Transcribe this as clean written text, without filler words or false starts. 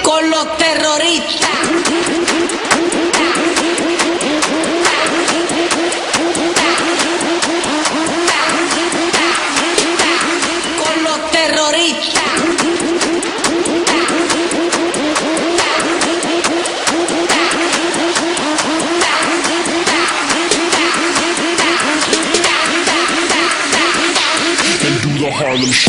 con los terroristas. Con los terroristas. And do the Harlem Shake.